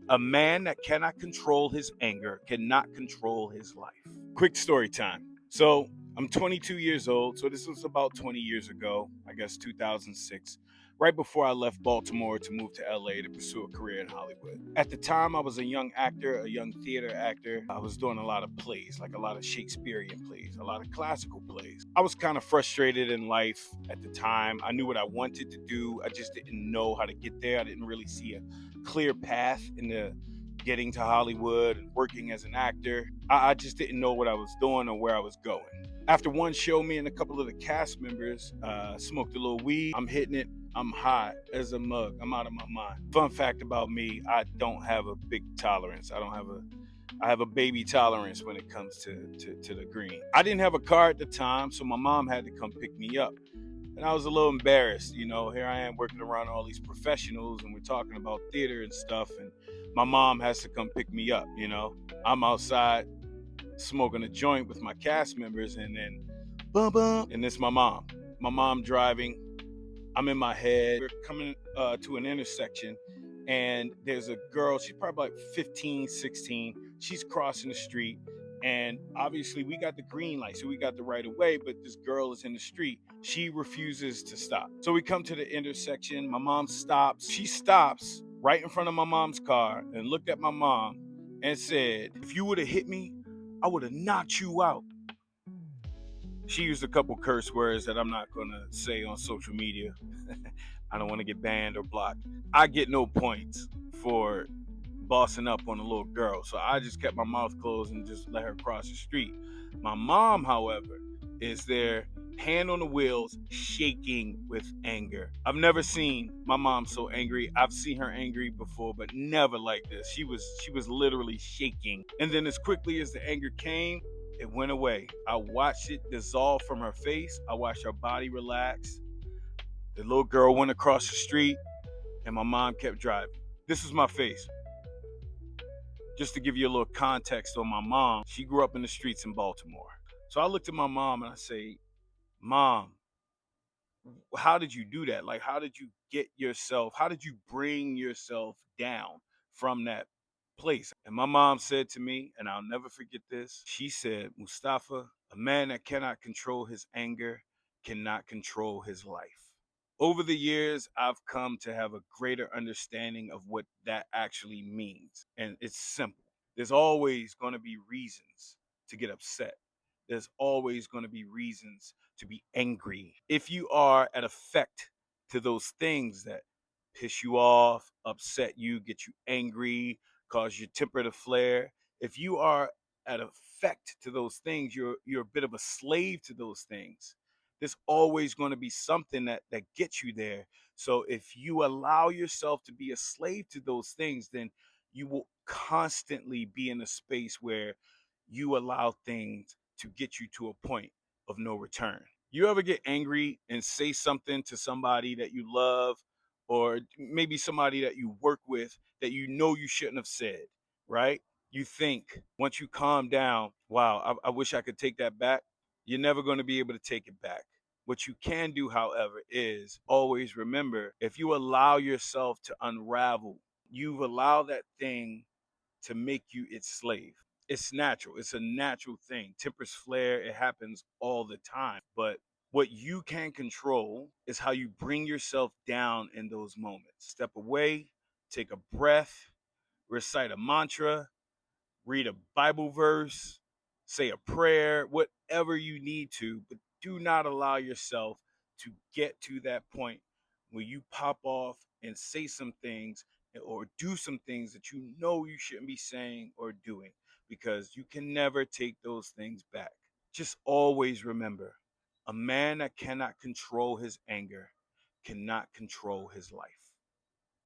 A man that cannot control his anger cannot control his life. Quick story time. So, I'm 22 years old. So, this was about 20 years ago, I guess 2006, right before I left Baltimore to move to LA to pursue a career in Hollywood. At the time, I was a young actor, a young theater actor. I was doing a lot of plays, like a lot of Shakespearean plays, a lot of classical plays. I was kind of frustrated in life at the time. I knew what I wanted to do, I just didn't know how to get there. I didn't really see a clear path into getting to Hollywood and working as an actor. I just didn't know what I was doing or where I was going. After one show, me and a couple of the cast members smoked a little weed. I'm hitting it. I'm high as a mug. I'm out of my mind. Fun fact about me, I don't have a big tolerance. I have a baby tolerance when it comes to the green. I didn't have a car at the time, so my mom had to come pick me up. And I was a little embarrassed, here I am working around all these professionals and we're talking about theater and stuff, and my mom has to come pick me up. I'm outside smoking a joint with my cast members, and then bum bum, and it's my mom. My mom driving. I'm in my head. We're coming to an intersection, and there's a girl. She's probably like 15, 16. She's crossing the street, and obviously we got the green light, so we got the right of way, but this girl is in the street. She refuses to stop. So we come to the intersection. My mom stops. She stops right in front of my mom's car and looked at my mom and said, "If you would have hit me, I would have knocked you out." She used a couple curse words that I'm not going to say on social media. I don't want to get banned or blocked. I get no points for bossing up on a little girl, so I just kept my mouth closed and just let her cross the street. My mom, however, is there, hand on the wheels, shaking with anger. I've never seen my mom so angry. I've seen her angry before, but never like this. She was literally shaking. And then as quickly as the anger came, it went away. I watched it dissolve from her face. I watched her body relax. The little girl went across the street, and my mom kept driving. This is my face. Just to give you a little context on my mom, she grew up in the streets in Baltimore. So I looked at my mom and I say, "Mom, how did you do that? Like, how did you bring yourself down from that place?" And my mom said to me, and I'll never forget this, she said, "Mustafa, a man that cannot control his anger cannot control his life." Over the years, I've come to have a greater understanding of what that actually means. And it's simple. There's always going to be reasons to get upset. There's always going to be reasons to be angry. If you are at effect to those things that piss you off, upset you, get you angry, cause your temper to flare, if you are at effect to those things, you're a bit of a slave to those things. There's always going to be something that gets you there. So if you allow yourself to be a slave to those things, then you will constantly be in a space where you allow things to get you to a point of no return. You ever get angry and say something to somebody that you love, or maybe somebody that you work with that you know you shouldn't have said, right? You think once you calm down, wow, I wish I could take that back. You're never going to be able to take it back. What you can do, however, is always remember, if you allow yourself to unravel, you've allowed that thing to make you its slave. It's natural. It's a natural thing. Tempers flare. It happens all the time. But what you can control is how you bring yourself down in those moments. Step away, take a breath, recite a mantra, read a Bible verse, say a prayer, whatever you need to, but do not allow yourself to get to that point where you pop off and say some things or do some things that you know you shouldn't be saying or doing, because you can never take those things back. Just always remember, a man that cannot control his anger cannot control his life.